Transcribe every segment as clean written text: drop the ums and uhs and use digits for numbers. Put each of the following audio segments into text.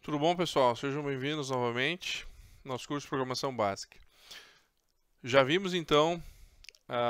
Tudo bom, pessoal? Sejam bem-vindos novamente ao nosso curso de Programação Básica. Já vimos, então,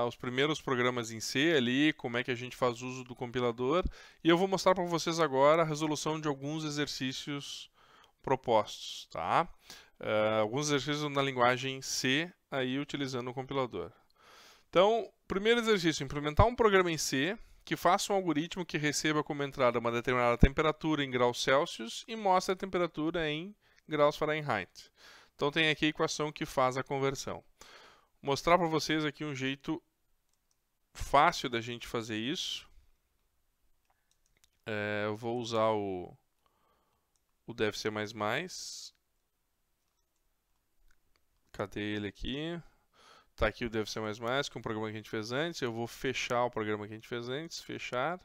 os primeiros programas em C ali, como é que a gente faz uso do compilador, e eu vou mostrar para vocês agora a resolução de alguns exercícios propostos, tá? Alguns exercícios na linguagem C, aí utilizando o compilador. Então, primeiro exercício, implementar um programa em C que faça um algoritmo que receba como entrada uma determinada temperatura em graus Celsius e mostre a temperatura em graus Fahrenheit. Então tem aqui a equação que faz a conversão. Vou mostrar para vocês aqui um jeito fácil da gente fazer isso. Eu vou usar o DFC++. Cadê ele aqui? Está aqui o DFC++, com o programa que a gente fez antes. Eu vou fechar o programa que a gente fez antes, fechar.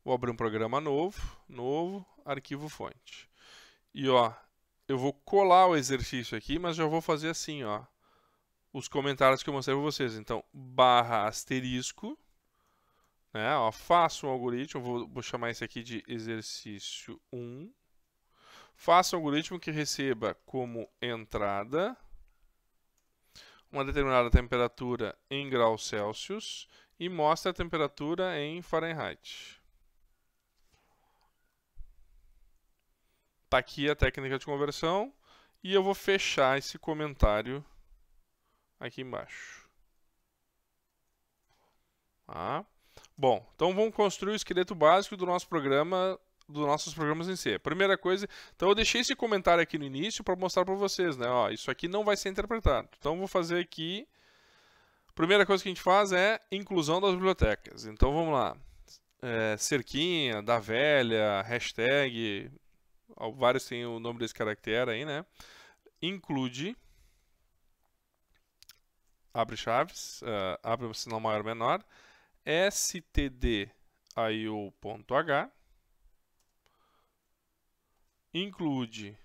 Vou abrir um programa novo, arquivo fonte. E ó, eu vou colar o exercício aqui, mas já vou fazer assim, ó, os comentários que eu mostrei para vocês. Então, /*, né, ó, faço um algoritmo, vou chamar esse aqui de exercício 1. Faça um algoritmo que receba como entrada uma determinada temperatura em graus Celsius e mostre a temperatura em Fahrenheit. Está aqui a técnica de conversão e eu vou fechar esse comentário aqui embaixo. Tá? Bom, então vamos construir o esqueleto básico do nosso programa, dos nossos programas em C. Primeira coisa, então eu deixei esse comentário aqui no início para mostrar para vocês, né? Ó, isso aqui não vai ser interpretado. Então vou fazer aqui. Primeira coisa que a gente faz é inclusão das bibliotecas. Então vamos lá. Cerquinha, da velha, hashtag, vários têm o nome desse caractere aí, né? Include, abre chaves, abre um sinal maior ou menor, stdio.h, include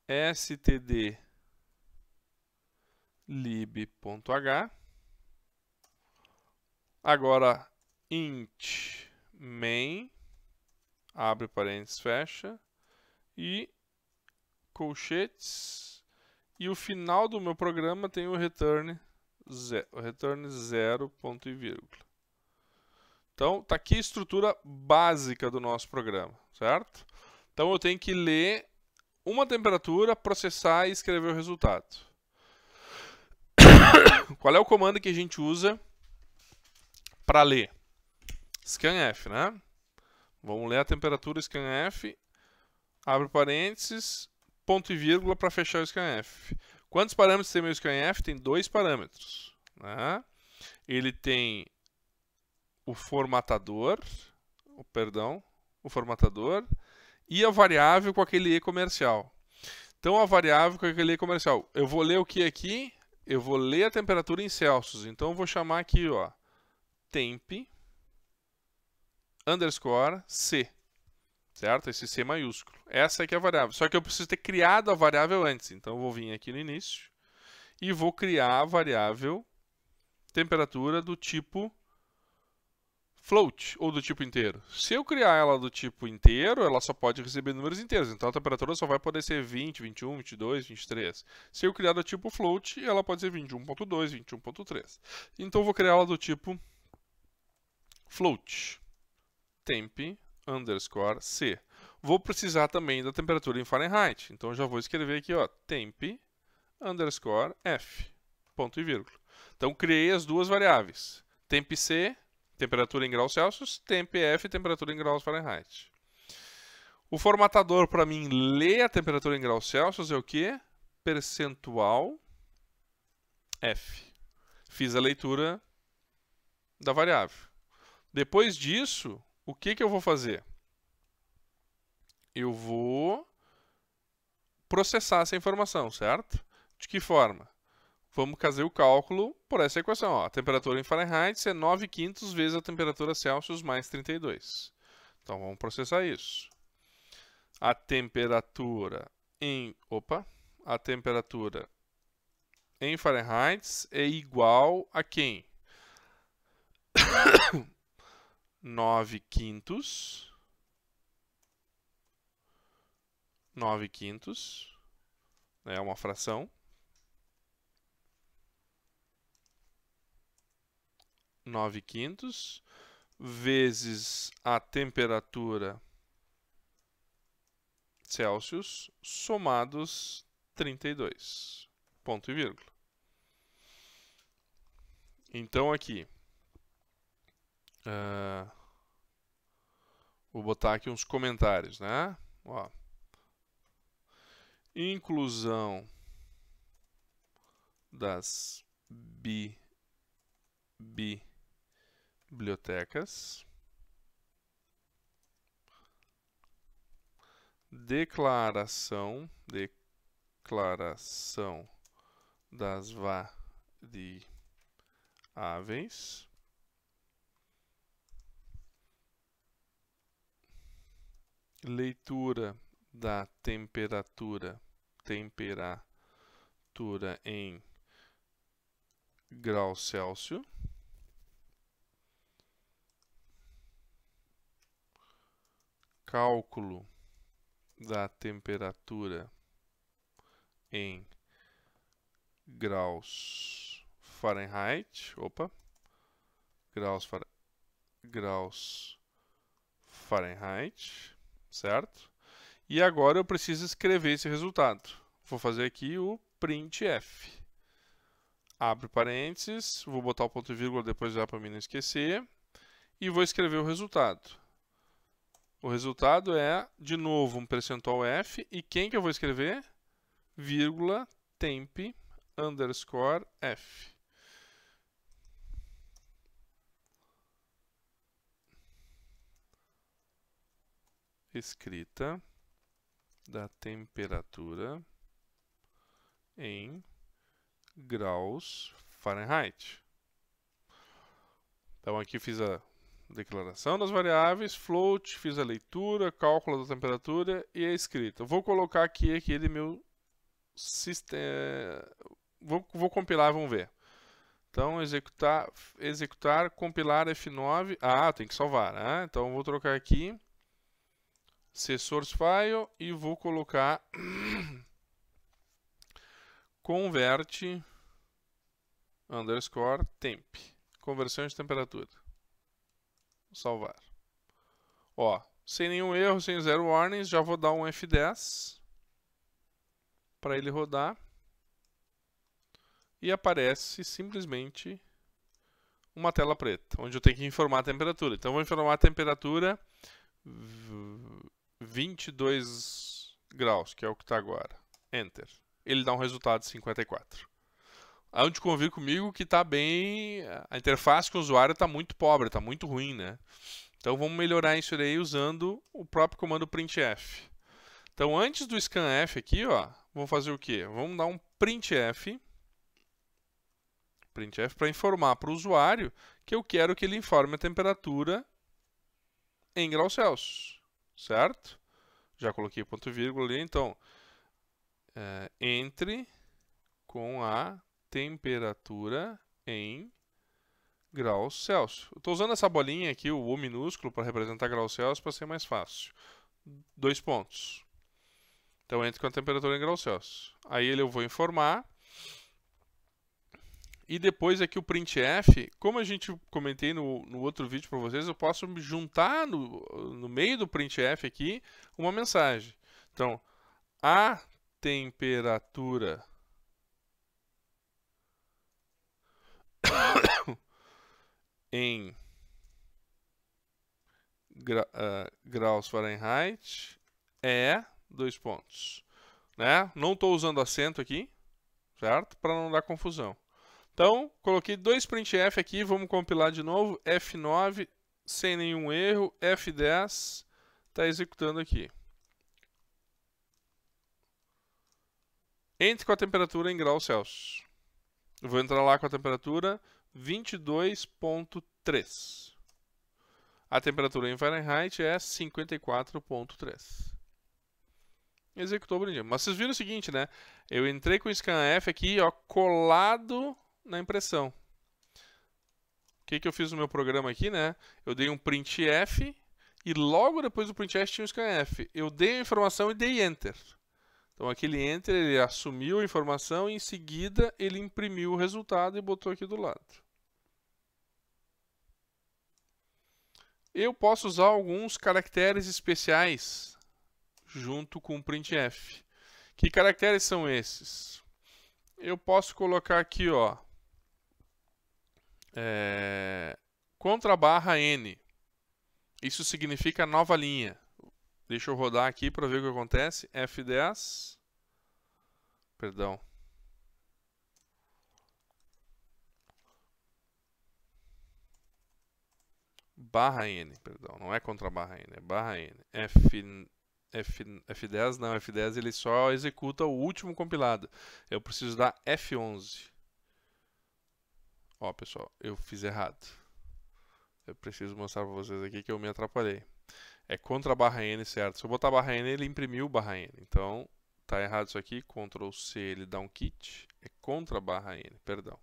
stdlib.h, agora int main, abre parênteses, fecha, e colchetes, e o final do meu programa tem o return 0, ponto e vírgula. Então, está aqui a estrutura básica do nosso programa, certo? Então, eu tenho que ler uma temperatura, processar e escrever o resultado. Qual é o comando que a gente usa para ler? Scanf, né? Vamos ler a temperatura scanf, abre parênteses, ponto e vírgula para fechar o scanf. Quantos parâmetros tem meu scanf? Tem 2 parâmetros. Né? Ele tem o formatador e a variável com aquele E comercial. Então, a variável com aquele E comercial. Eu vou ler o que aqui? Eu vou ler a temperatura em Celsius. Então, eu vou chamar aqui, ó, temp underscore C. Certo? Esse C maiúsculo. Essa aqui é a variável. Só que eu preciso ter criado a variável antes. Então, eu vou vir aqui no início e vou criar a variável temperatura do tipo float, ou do tipo inteiro. Se eu criar ela do tipo inteiro, ela só pode receber números inteiros. Então, a temperatura só vai poder ser 20, 21, 22, 23. Se eu criar do tipo float, ela pode ser 21.2, 21.3. Então, eu vou criar ela do tipo float. Temp underscore C. Vou precisar também da temperatura em Fahrenheit. Então, já vou escrever aqui, ó, temp underscore F. Ponto e vírgula. Então, criei as duas variáveis. Temp C, temperatura em graus Celsius, temp F, temperatura em graus Fahrenheit. O formatador, para mim, ler a temperatura em graus Celsius é o quê? Percentual F. Fiz a leitura da variável. Depois disso, o que eu vou fazer? Eu vou processar essa informação, certo? De que forma? Vamos fazer o cálculo por essa equação. Ó. A temperatura em Fahrenheit é 9/5 vezes a temperatura Celsius mais 32. Então, vamos processar isso. A temperatura em Fahrenheit é igual a quem? 9/5 9/5, é uma fração. 9/5 vezes a temperatura Celsius somados 32, ponto e vírgula. Então aqui, vou botar aqui uns comentários, né? Ó. Inclusão das bibliotecas. Declaração das variáveis. Leitura da temperatura em graus Celsius. Cálculo da temperatura em graus Fahrenheit. Graus Fahrenheit, certo? E agora eu preciso escrever esse resultado. Vou fazer aqui o printf. Abre parênteses, vou botar o ponto e vírgula depois já para mim não esquecer. E vou escrever o resultado. O resultado é, de novo, um percentual f. E quem que eu vou escrever? Vírgula temp underscore f. Escrita da temperatura em graus Fahrenheit. Então aqui fiz a declaração das variáveis, float, fiz a leitura, cálculo da temperatura e a escrita. Vou colocar aqui aquele meu sistema. Vou compilar, vamos ver. Então, executar, compilar F9. Ah, tem que salvar, né? Então, vou trocar aqui source file e vou colocar convert underscore temp. Conversão de temperatura. Vou salvar. Ó, sem nenhum erro, sem zero warnings, já vou dar um F10 para ele rodar. E aparece simplesmente uma tela preta, onde eu tenho que informar a temperatura. Então, eu vou informar a temperatura 22 graus, que é o que está agora. Enter. Ele dá um resultado de 54. Onde convir comigo que está bem... A interface com o usuário está muito pobre, está muito ruim, né? Então, vamos melhorar isso aí usando o próprio comando printf. Então, antes do scanf aqui, ó, vamos fazer o quê? Vamos dar um printf para informar para o usuário que eu quero que ele informe a temperatura em graus Celsius, certo? Já coloquei ponto e vírgula ali, então entre com a temperatura em graus Celsius. Eu estou usando essa bolinha aqui, o U minúsculo, para representar graus Celsius para ser mais fácil. 2 pontos. Então, entre com a temperatura em graus Celsius. Aí eu vou informar. E depois aqui o printf, como a gente comentei no outro vídeo para vocês, eu posso juntar no meio do printf aqui uma mensagem. Então, a temperatura em graus Fahrenheit é 2 pontos. Né? Não estou usando acento aqui, certo? Para não dar confusão. Então, coloquei 2 printf aqui, vamos compilar de novo, F9, sem nenhum erro, F10, está executando aqui. Entre com a temperatura em graus Celsius. Eu vou entrar lá com a temperatura 22.3. A temperatura em Fahrenheit é 54.3. Executou bonitinho. Mas vocês viram o seguinte, né? Eu entrei com o scanf aqui, ó, colado na impressão. O que eu fiz no meu programa aqui, né? Eu dei um printf e logo depois do printf tinha o scanf. Eu dei a informação e dei Enter. Então aquele Enter, ele assumiu a informação e em seguida ele imprimiu o resultado e botou aqui do lado. Eu posso usar alguns caracteres especiais junto com o printf. Que caracteres são esses? Eu posso colocar aqui, ó, contra barra N. Isso significa nova linha. Deixa eu rodar aqui para ver o que acontece. F10. Perdão. Barra N, perdão. Não é contra barra N, é barra N. F10 não, F10 ele só executa o último compilado. Eu preciso dar F11. Ó, pessoal, eu fiz errado. Eu preciso mostrar para vocês aqui que eu me atrapalhei. É contra barra N, certo? Se eu botar barra N, ele imprimiu barra N. Então, tá errado isso aqui. Ctrl C, ele dá um kit. É contra barra N, perdão.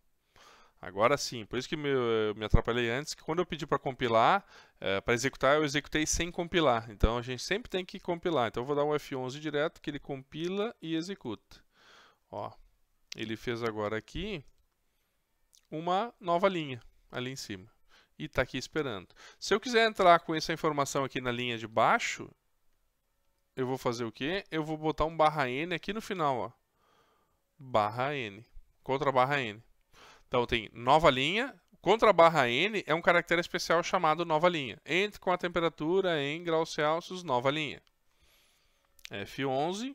Agora sim, por isso que eu me atrapalhei antes, que quando eu pedi para compilar, para executar, eu executei sem compilar. Então, a gente sempre tem que compilar. Então, eu vou dar um F11 direto, que ele compila e executa. Ó, ele fez agora aqui uma nova linha, ali em cima. E está aqui esperando. Se eu quiser entrar com essa informação aqui na linha de baixo, eu vou fazer o quê? Eu vou botar um barra N aqui no final, ó. Barra N. Contra barra N. Então tem nova linha. Contra barra N é um caractere especial chamado nova linha. Entre com a temperatura em graus Celsius, nova linha. F11.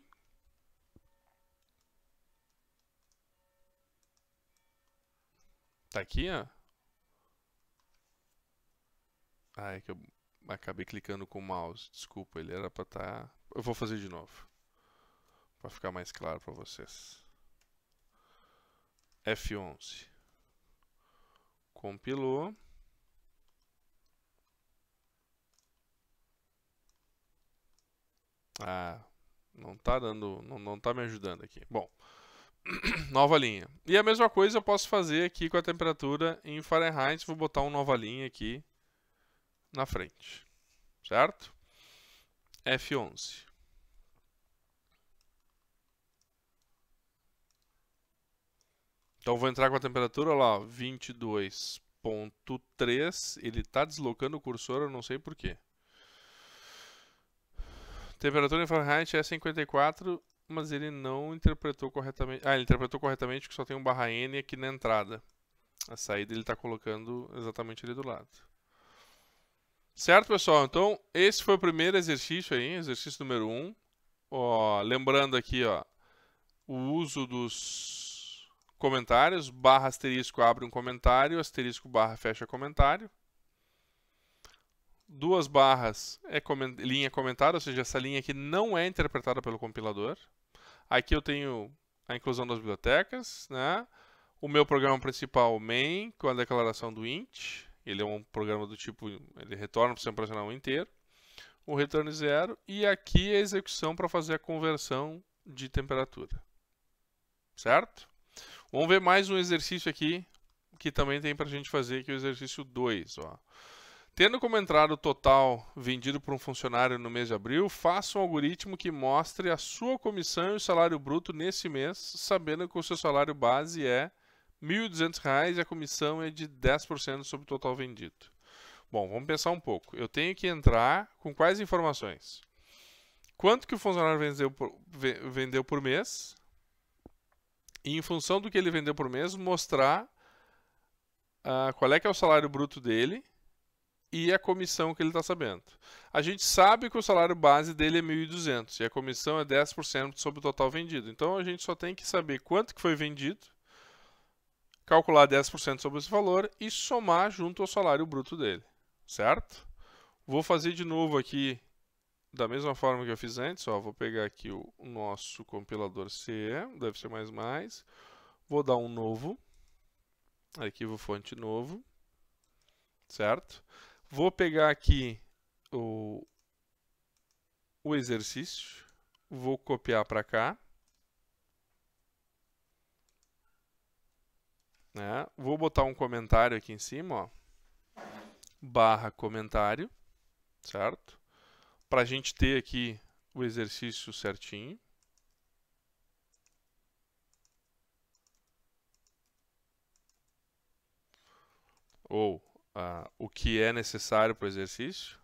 Tá aqui, ó. Ah, é que eu acabei clicando com o mouse. Desculpa, ele era para estar... Eu vou fazer de novo. Para ficar mais claro para vocês. F11. Compilou. Ah, não tá dando, não tá me ajudando aqui. Bom, nova linha. E a mesma coisa eu posso fazer aqui com a temperatura em Fahrenheit. Vou botar uma nova linha aqui na frente, certo? F11. Então vou entrar com a temperatura lá, 22.3. Ele está deslocando o cursor, eu não sei porquê. Temperatura em Fahrenheit é 54, mas ele não interpretou corretamente. Ah, ele interpretou corretamente porque só tem um barra N aqui na entrada. A saída ele está colocando exatamente ali do lado. Certo, pessoal? Então, esse foi o primeiro exercício aí, exercício número 1. Ó, lembrando aqui, ó, o uso dos comentários. Barra asterisco abre um comentário, asterisco barra fecha comentário. Duas barras é linha comentário, ou seja, essa linha aqui não é interpretada pelo compilador. Aqui eu tenho a inclusão das bibliotecas, né? O meu programa principal, main, com a declaração do int. Ele é um programa do tipo, ele retorna para o sistema operacional inteiro. O return 0 e aqui a execução para fazer a conversão de temperatura. Certo? Vamos ver mais um exercício aqui que também tem para a gente fazer, que é o exercício 2. Ó. Tendo como entrada o total vendido por um funcionário no mês de abril, faça um algoritmo que mostre a sua comissão e o salário bruto nesse mês, sabendo que o seu salário base é R$ 1.200 e a comissão é de 10% sobre o total vendido. Bom, vamos pensar um pouco. Eu tenho que entrar com quais informações? Quanto que o funcionário vendeu por mês? E em função do que ele vendeu por mês, mostrar qual é que é o salário bruto dele e a comissão que ele está sabendo. A gente sabe que o salário base dele é 1.200 e a comissão é 10% sobre o total vendido. Então, a gente só tem que saber quanto que foi vendido, calcular 10% sobre esse valor e somar junto ao salário bruto dele. Certo? Vou fazer de novo aqui da mesma forma que eu fiz antes. Ó, vou pegar aqui o nosso compilador C, deve ser mais. Vou dar um novo, arquivo fonte novo, certo? Vou pegar aqui o exercício, vou copiar para cá, né? Vou botar um comentário aqui em cima, ó, barra comentário. certo? Para a gente ter aqui o exercício certinho. Ou o que é necessário para o exercício.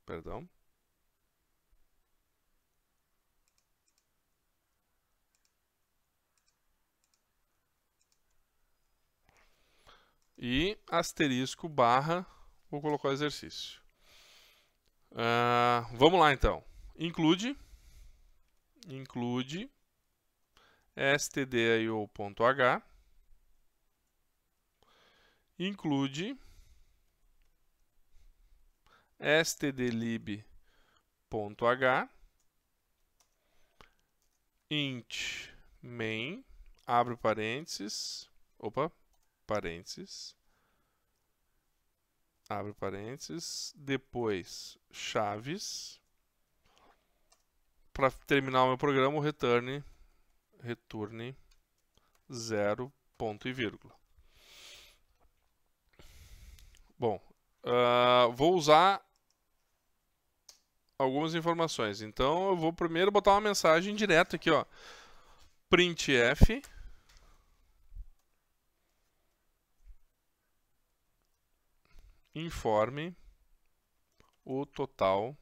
Perdão. E asterisco barra, vou colocar o exercício. Vamos lá então. Include stdio.h, include stdlib.h, int main, abre parênteses, parênteses, abre parênteses, depois chaves. Para terminar o meu programa, o returne 0 ponto e vírgula. Bom, vou usar algumas informações. Então, eu vou primeiro botar uma mensagem direta aqui, ó. Printf informe o total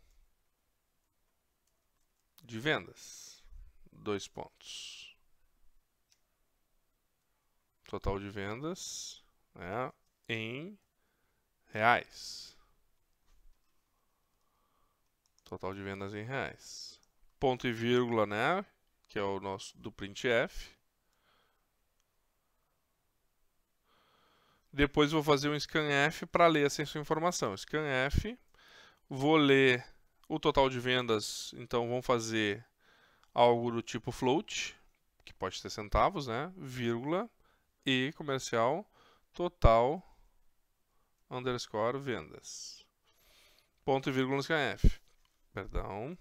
de vendas. 2 pontos. Total de vendas, né, em reais. Total de vendas em reais. Ponto e vírgula, né, que é o nosso do printf. Depois vou fazer um scanf para ler essa informação. Scanf, vou ler o total de vendas, então vamos fazer algo do tipo float, que pode ter centavos, né? Vírgula e comercial total underscore vendas. Ponto e vírgula no scanf. Perdão.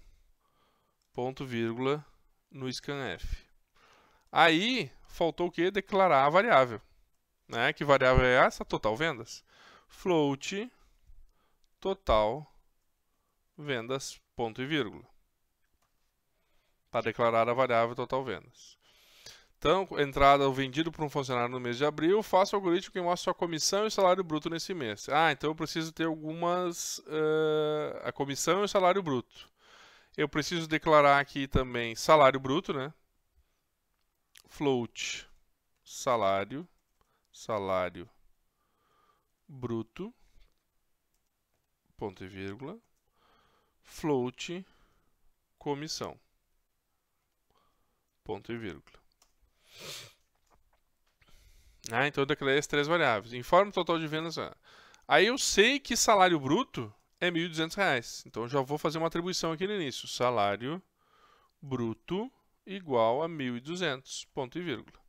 Ponto vírgula no scanf. Aí faltou o que? Declarar a variável. Né? Que variável é essa? Total vendas. Float total vendas, ponto e vírgula. Para declarar a variável total vendas. Então, entrada ou vendido por um funcionário no mês de abril, faça o algoritmo que mostra sua comissão e o salário bruto nesse mês. Então eu preciso ter algumas... a comissão e o salário bruto. Eu preciso declarar aqui também salário bruto, né? Float salário bruto, ponto e vírgula, float comissão, ponto e vírgula. Então eu declarei as 3 variáveis. Informe o total de vendas. Aí eu sei que salário bruto é R$ 1.200. Então eu já vou fazer uma atribuição aqui no início. Salário bruto igual a 1.200, ponto e vírgula.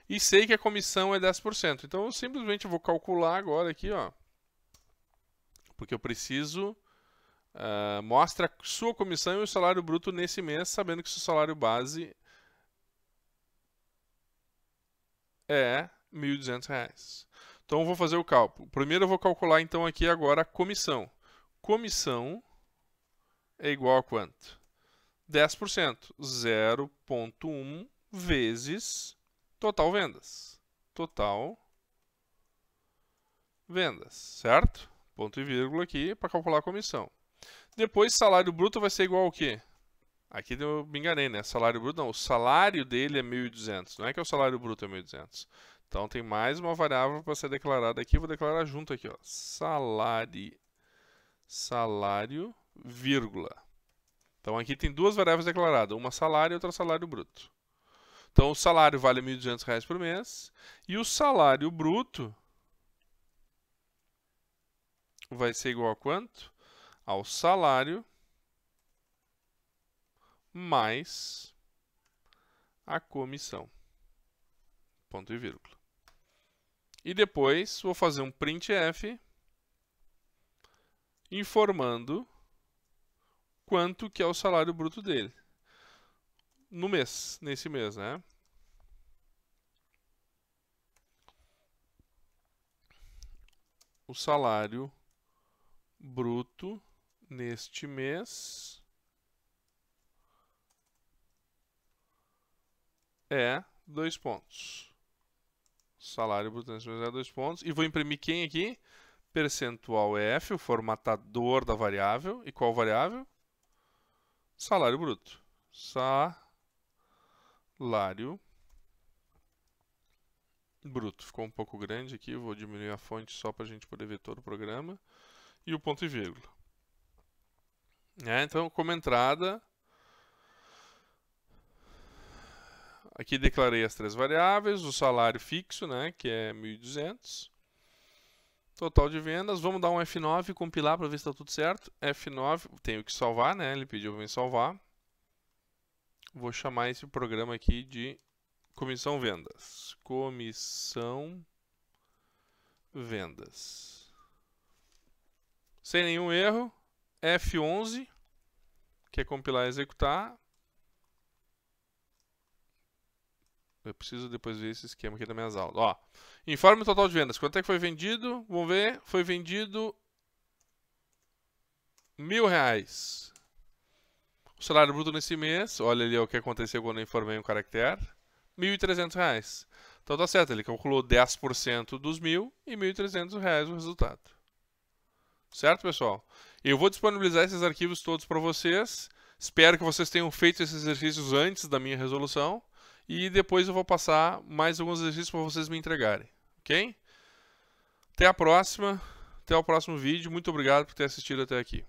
E sei que a comissão é 10%. Então eu simplesmente vou calcular agora aqui, ó. Porque eu preciso... mostra a sua comissão e o salário bruto nesse mês, sabendo que o seu salário base é R$ 1.200. Então eu vou fazer o cálculo. Primeiro eu vou calcular então aqui agora a comissão. Comissão é igual a quanto? 10%. 0,1 vezes total vendas. Total vendas, certo? Ponto e vírgula aqui para calcular a comissão. Depois, salário bruto vai ser igual ao quê? Aqui eu me enganei, né? Salário bruto não. O salário dele é 1.200. Não é que o salário bruto é 1.200. Então tem mais uma variável para ser declarada aqui. Vou declarar junto aqui, ó. Salário, vírgula. Então aqui tem 2 variáveis declaradas. Uma salário e outra salário bruto. Então o salário vale R$ 1.200 por mês. E o salário bruto vai ser igual a quanto? Ao salário mais a comissão. Ponto e vírgula. E depois vou fazer um printf informando quanto que é o salário bruto dele no mês, nesse mês, né? O salário bruto neste mês é 2 pontos. Salário bruto neste mês é 2 pontos. E vou imprimir quem aqui? Percentual F, o formatador da variável. E qual variável? Salário bruto. Salário bruto. Ficou um pouco grande aqui, vou diminuir a fonte só para a gente poder ver todo o programa. E o ponto e vírgula. Então, como entrada, aqui declarei as 3 variáveis, o salário fixo, né, que é 1.200. Total de vendas, vamos dar um F9 e compilar para ver se está tudo certo. F9, tenho que salvar, né? Ele pediu para me salvar. Vou chamar esse programa aqui de comissão vendas. Comissão vendas. Sem nenhum erro. F11, que é compilar e executar. Eu preciso depois ver esse esquema aqui das minhas aulas. Ó, informe total de vendas. Quanto é que foi vendido? Vamos ver. Foi vendido R$1.000. O salário bruto nesse mês, olha ali o que aconteceu quando eu informei um caractere, R$1.300. Então tá certo, ele calculou 10% dos 1.000 e R$1.300 o resultado. Certo, pessoal? Eu vou disponibilizar esses arquivos todos para vocês. Espero que vocês tenham feito esses exercícios antes da minha resolução. E depois eu vou passar mais alguns exercícios para vocês me entregarem. Ok? Até a próxima. Até o próximo vídeo. Muito obrigado por ter assistido até aqui.